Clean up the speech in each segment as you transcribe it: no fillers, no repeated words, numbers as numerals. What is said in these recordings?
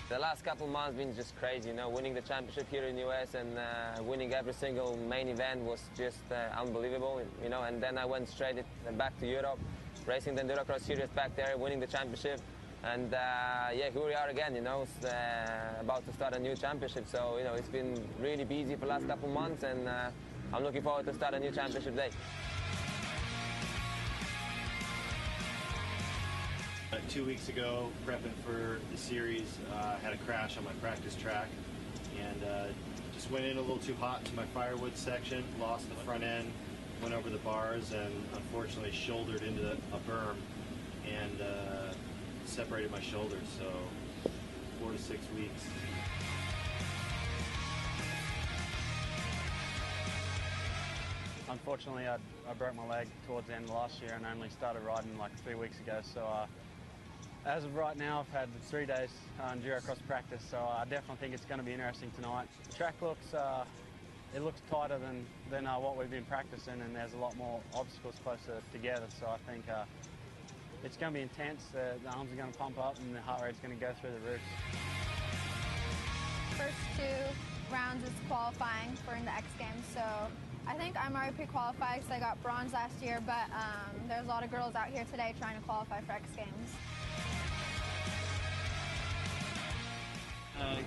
The last couple of months been just crazy, you know, winning the championship here in the US and winning every single main event was just unbelievable, you know, and then I went straight back to Europe, racing the EnduroCross series back there, winning the championship, and yeah, here we are again, you know, about to start a new championship, so, you know, it's been really busy for the last couple of months, and I'm looking forward to start a new championship day. 2 weeks ago, prepping for the series, I had a crash on my practice track and just went in a little too hot to my firewood section, lost the front end, went over the bars and unfortunately shouldered into a berm and separated my shoulder, so 4 to 6 weeks. Unfortunately, I broke my leg towards the end of last year and only started riding like 3 weeks ago. So as of right now, I've had 3 days EnduroCross practice, so I definitely think it's going to be interesting tonight. The track looks, it looks tighter than what we've been practicing, and there's a lot more obstacles closer together. So I think it's going to be intense. The arms are going to pump up and the heart rate's going to go through the roof. First 2 rounds is qualifying for in the X Games, so I think I'm already pre-qualified because I got bronze last year, but there's a lot of girls out here today trying to qualify for X Games.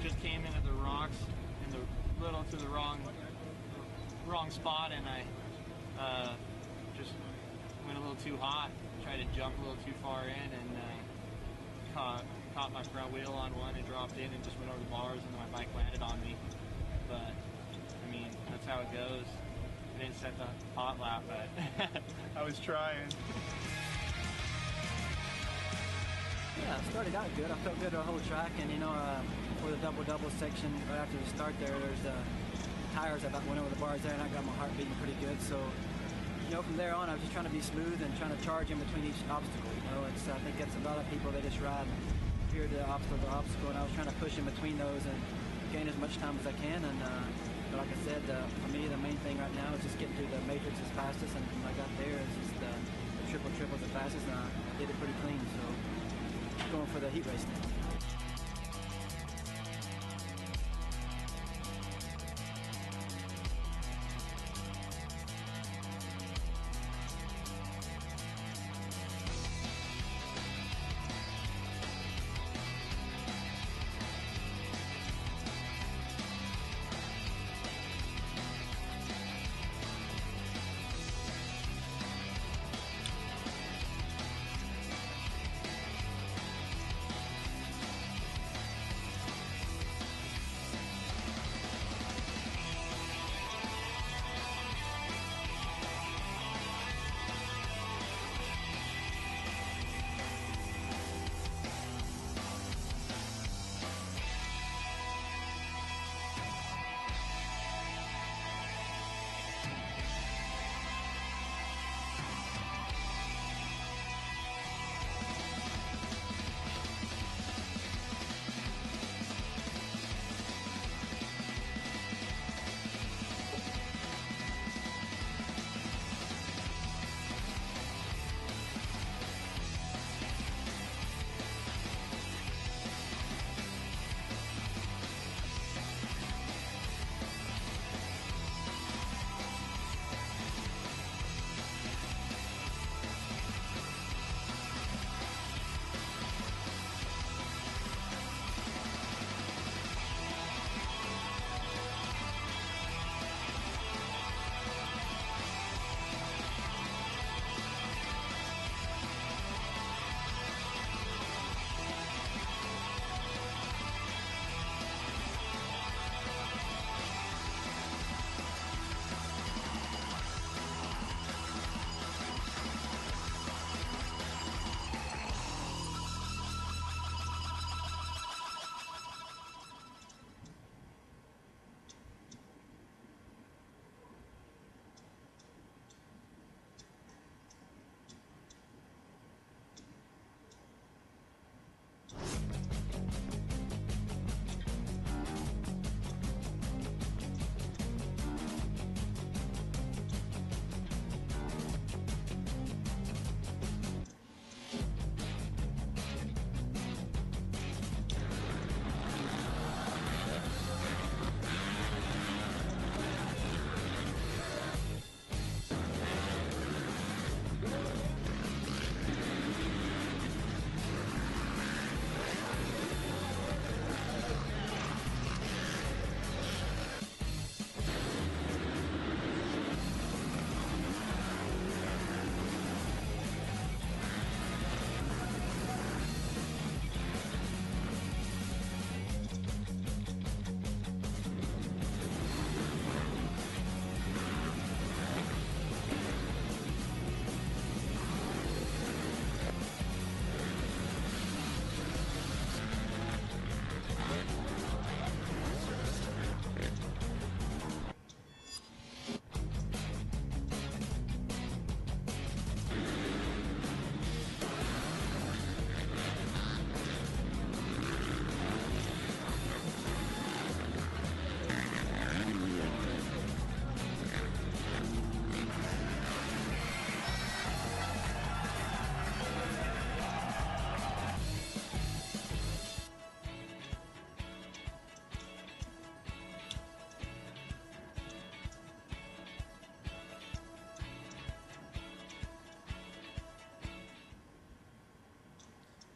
Just came into the rocks in the little to the wrong spot, and I just went a little too hot. Tried to jump a little too far in, and caught my front wheel on one and dropped in and just went over the bars, and my bike landed on me. But I mean, that's how it goes. I didn't set the hot lap, but I was trying. Yeah, it started out good. I felt good the whole track, and you know, for the double section right after the start there's tires that went over the bars there, and I got my heart beating pretty good. So, you know, from there on, I was just trying to be smooth and trying to charge in between each obstacle. You know, I think it's a lot of people, they just ride here to obstacle, and I was trying to push in between those and gain as much time as I can. And but like I said, for me, the main thing right now is just getting through the matrix as fastest, and when I got there, it's just the triple the fastest, and I did it pretty clean. So, going for the heat race now.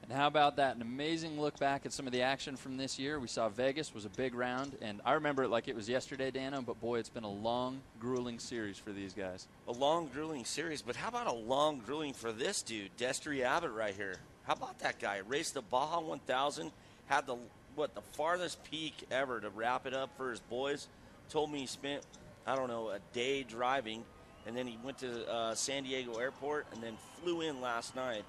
And how about that? An amazing look back at some of the action from this year. We saw Vegas was a big round, and I remember it like it was yesterday, Dano, but boy, it's been a long, grueling series for these guys. A long, grueling series, but how about a long, grueling for this dude, Destry Abbott right here? How about that guy? Raced the Baja 1000, had the farthest peak ever to wrap it up for his boys. Told me he spent, I don't know, a day driving, and then he went to San Diego Airport and then flew in last night.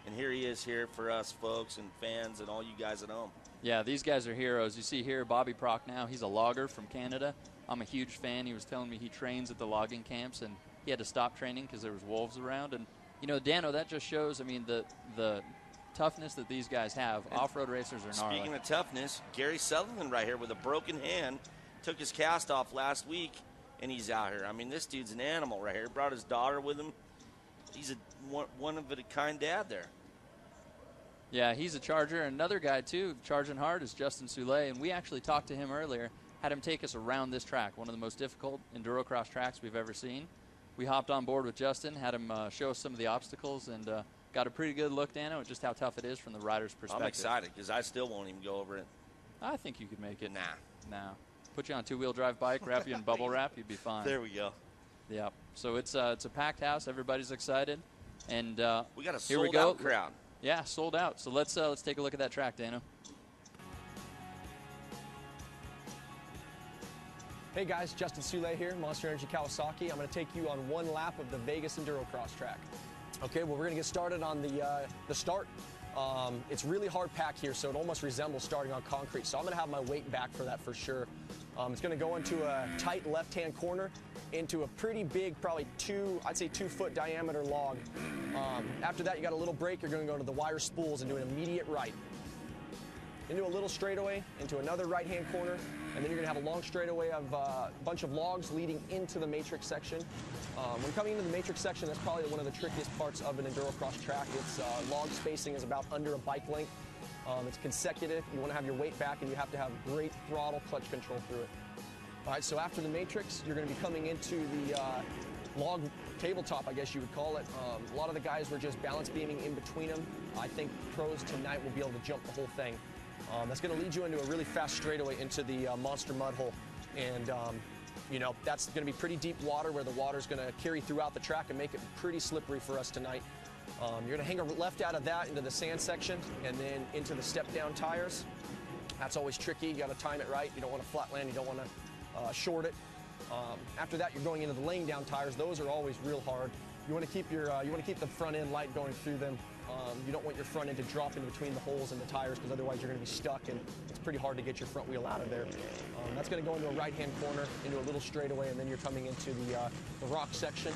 And here he is here for us folks and fans and all you guys at home. Yeah, these guys are heroes. You see here Bobby Prochnow, he's a logger from Canada. I'm a huge fan. He was telling me he trains at the logging camps, and he had to stop training because there was wolves around. And, you know, Dano, that just shows, I mean, the toughness that these guys have. Off-road racers are gnarly. Speaking of toughness, Gary Sutherland right here with a broken hand. Took his cast off last week, and he's out here. I mean, this dude's an animal right here. Brought his daughter with him. He's a one-of-a-kind dad there. Yeah, he's a charger. Another guy, too, charging hard is Justin Soule, and we actually talked to him earlier, had him take us around this track, one of the most difficult EnduroCross tracks we've ever seen. We hopped on board with Justin, had him show us some of the obstacles, and got a pretty good look, Dano, at just how tough it is from the rider's perspective. I'm excited because I still won't even go over it. I think you could make it. Nah. Put you on a two-wheel drive bike, wrap you in bubble wrap, you'd be fine. There we go. Yeah. So it's a packed house. Everybody's excited, and we got a sold-out crowd. Yeah, sold out. So let's take a look at that track, Dano. Hey guys, Justin Soule here, Monster Energy Kawasaki. I'm going to take you on one lap of the Vegas EnduroCross track. Okay, well we're going to get started on the start. It's really hard pack here, so it almost resembles starting on concrete. So I'm going to have my weight back for that for sure. It's going to go into a tight left-hand corner into a pretty big, probably I'd say 2 foot diameter log. After that, you got a little break. You're going to go to the wire spools and do an immediate right. Into a little straightaway, into another right-hand corner, and then you're going to have a long straightaway of a bunch of logs leading into the matrix section. When coming into the matrix section, that's probably one of the trickiest parts of an EnduroCross track. It's log spacing is about under a bike length. It's consecutive. You want to have your weight back, and you have to have great throttle clutch control through it. All right, so after the matrix, you're going to be coming into the log tabletop, I guess you would call it. A lot of the guys were just balance beaming in between them. I think pros tonight will be able to jump the whole thing. That's going to lead you into a really fast straightaway into the monster mud hole. And, you know, that's going to be pretty deep water where the water's going to carry throughout the track and make it pretty slippery for us tonight. You're going to hang a left out of that into the sand section and then into the step-down tires. That's always tricky. You got to time it right. You don't want to flat land. You don't want to short it. After that, you're going into the laying down tires. Those are always real hard. You want to keep the front end light going through them. You don't want your front end to drop in between the holes in the tires because otherwise you're going to be stuck and it's pretty hard to get your front wheel out of there. That's going to go into a right-hand corner, into a little straightaway, and then you're coming into the rock section.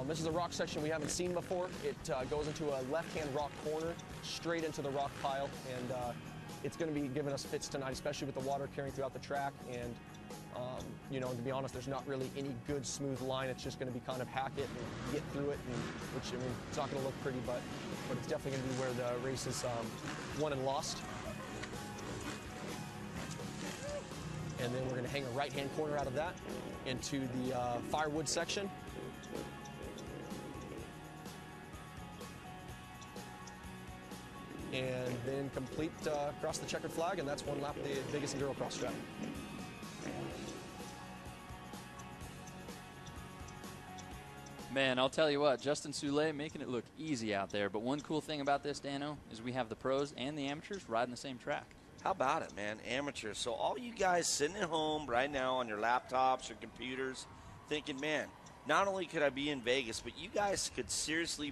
This is a rock section we haven't seen before. It goes into a left-hand rock corner, straight into the rock pile, and it's going to be giving us fits tonight, especially with the water carrying throughout the track. And you know, to be honest, there's not really any good smooth line. It's just going to be kind of hack it and get through it, and, which, I mean, it's not going to look pretty, but it's definitely going to be where the race is won and lost. And then we're going to hang a right-hand corner out of that into the firewood section. And then complete across the checkered flag, and that's one lap of the Vegas EnduroCross track. Man, I'll tell you what, Justin Soule making it look easy out there. But one cool thing about this, Dano, is we have the pros and the amateurs riding the same track. How about it, man? Amateurs. So all you guys sitting at home right now on your laptops or computers thinking, man, not only could I be in Vegas, but you guys could seriously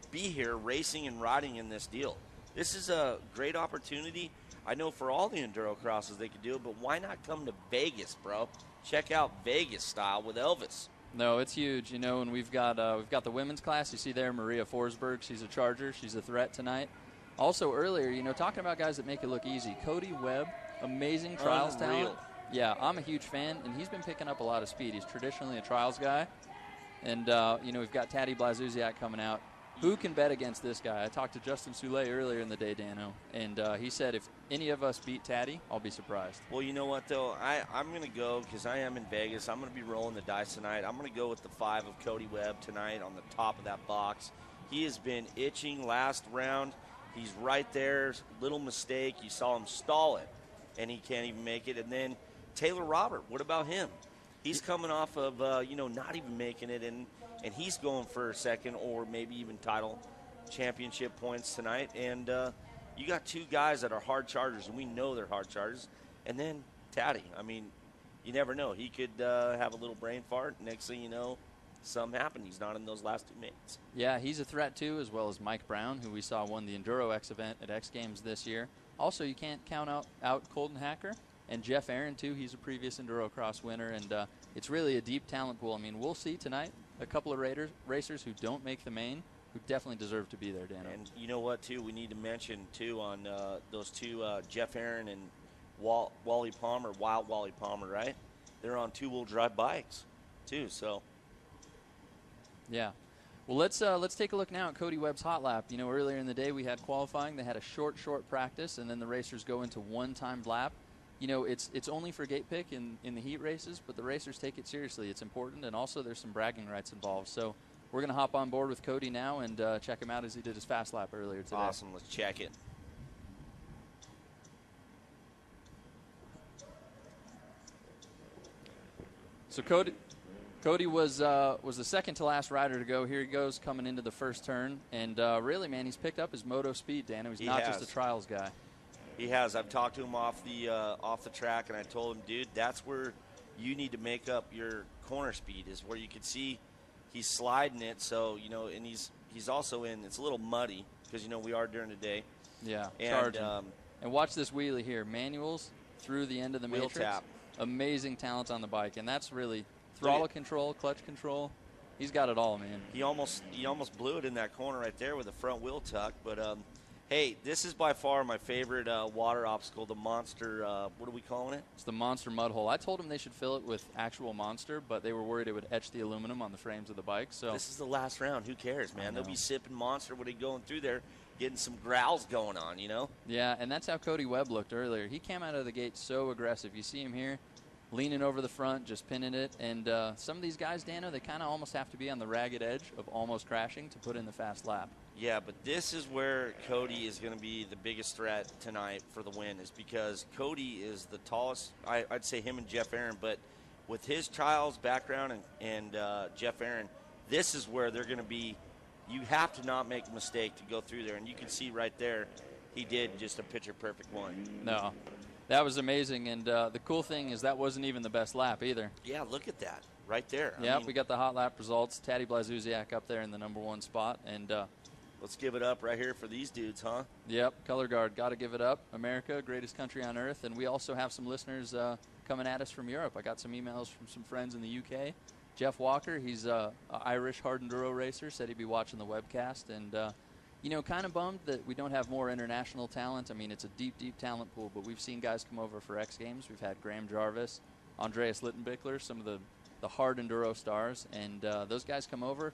be here racing and riding in this deal. This is a great opportunity. I know for all the EnduroCrosses they could do it, but why not come to Vegas, bro? Check out Vegas style with Elvis. No, it's huge, you know, and we've got the women's class. You see there, Maria Forsberg. She's a charger. She's a threat tonight. Also earlier, you know, talking about guys that make it look easy. Cody Webb, amazing trials talent. Yeah, I'm a huge fan, and he's been picking up a lot of speed. He's traditionally a trials guy. And, you know, we've got Taddy Blazuziak coming out. Who can bet against this guy? I talked to Justin Soule earlier in the day, Dano, and he said if any of us beat Taddy, I'll be surprised. Well, you know what, though? I'm going to go because I am in Vegas. I'm going to be rolling the dice tonight. I'm going to go with the 5 of Cody Webb tonight on the top of that box. He has been itching last round. He's right there, little mistake. You saw him stall it, and he can't even make it. And then Taylor Robert, what about him? He's coming off of, not even making it, and he's going for a second or maybe even title championship points tonight. And you got two guys that are hard chargers, and we know they're hard chargers. And then Taddy, I mean, you never know. He could have a little brain fart. Next thing you know, something happened. He's not in those last two mates. Yeah, he's a threat too, as well as Mike Brown, who we saw won the Enduro X event at X Games this year. Also, you can't count out Colton Hacker. And Jeff Aaron, too, he's a previous EnduroCross winner, and it's really a deep talent pool. I mean, we'll see tonight a couple of racers who don't make the main who definitely deserve to be there, Dano. And you know what, too, we need to mention, too, on those two, Jeff Aaron and Wally Palmer, Wild Wally Palmer, right? They're on two-wheel drive bikes, too, so. Yeah. Well, let's take a look now at Cody Webb's hot lap. You know, earlier in the day we had qualifying. They had a short practice, and then the racers go into one-timed lap. You know, it's only for gate pick in the heat races, but the racers take it seriously. It's important, and also there's some bragging rights involved. So we're going to hop on board with Cody now and check him out as he did his fast lap earlier today. Awesome. Let's check it. So Cody was the second to last rider to go. Here he goes coming into the first turn, and really, man, he's picked up his moto speed, Dan. He's not just a trials guy. He has. I've talked to him off the track, and I told him, dude, that's where you need to make up your corner speed, is where you can see he's sliding it. So, you know, and he's also in, it's a little muddy because, you know, we are during the day. Yeah, and, charging. And watch this wheelie here. Manuals through the end of the wheel matrix. tap. Amazing talent on the bike, and that's really throttle control, clutch control. He's got it all, man. He almost blew it in that corner right there with the front wheel tuck, but hey, this is by far my favorite water obstacle, the Monster, what are we calling it? It's the Monster mud hole. I told them they should fill it with actual Monster, but they were worried it would etch the aluminum on the frames of the bike. So this is the last round. Who cares, man? They'll be sipping Monster when they're going through there, getting some growls going on, you know? Yeah, and that's how Cody Webb looked earlier. He came out of the gate so aggressive. You see him here, leaning over the front, just pinning it. And some of these guys, Dano, they kind of almost have to be on the ragged edge of almost crashing to put in the fast lap. Yeah, but this is where Cody is going to be the biggest threat tonight for the win, is because Cody is the tallest. I'd say him and Jeff Aaron, but with his trials background and Jeff Aaron, this is where they're going to be. You have to not make a mistake to go through there, and you can see right there he did just a picture-perfect one. No, that was amazing, and the cool thing is that wasn't even the best lap either. Yeah, look at that right there. Yeah, we got the hot lap results. Taddy Blazuziak up there in the #1 spot, and let's give it up right here for these dudes, huh? Yep, Color Guard, got to give it up. America, greatest country on earth. And we also have some listeners coming at us from Europe. I got some emails from some friends in the UK. Jeff Walker, he's an Irish hard enduro racer, said he'd be watching the webcast. And, you know, kind of bummed that we don't have more international talent. I mean, it's a deep, deep talent pool, but we've seen guys come over for X Games. We've had Graham Jarvis, Andreas Littenbichler, some of the hard enduro stars. And those guys come over.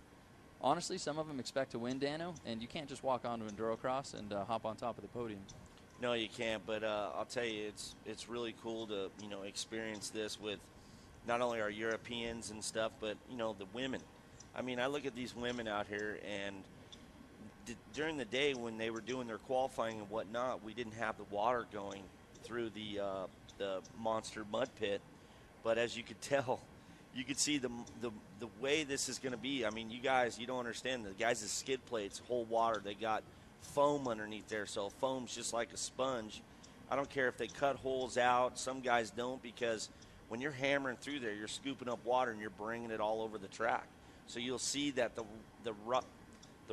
Honestly, some of them expect to win, Dano, and you can't just walk onto EnduroCross and hop on top of the podium. No, you can't. But I'll tell you, it's really cool to experience this with not only our Europeans and stuff, but the women. I mean, I look at these women out here, and during the day when they were doing their qualifying and whatnot, we didn't have the water going through the monster mud pit. But as you could tell, you could see the way this is going to be. I mean, you guys, you don't understand. The guys' skid plates hold water. They got foam underneath there, so foam's just like a sponge. I don't care if they cut holes out. Some guys don't, because when you're hammering through there, you're scooping up water and you're bringing it all over the track. So you'll see that the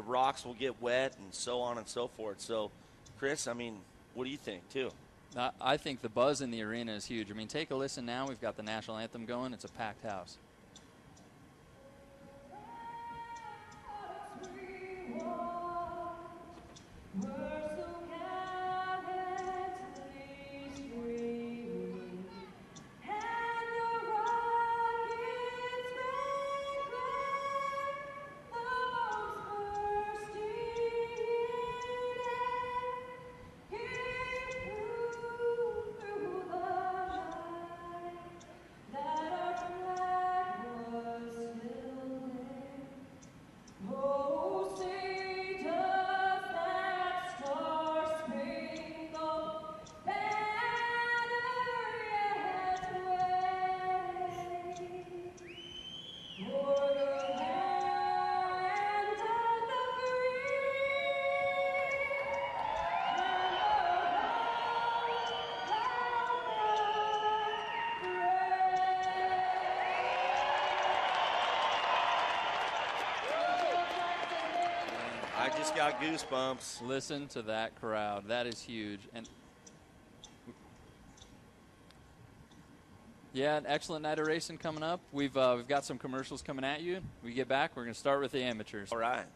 rocks will get wet and so on and so forth. So, Chris, I mean, what do you think, too? I think the buzz in the arena is huge. I mean, take a listen now. We've got the national anthem going. It's a packed house. just got goosebumps. Listen to that crowd. That is huge. And yeah, an excellent night of racing coming up. We've got some commercials coming at you. We get back, we're going to start with the amateurs. All right.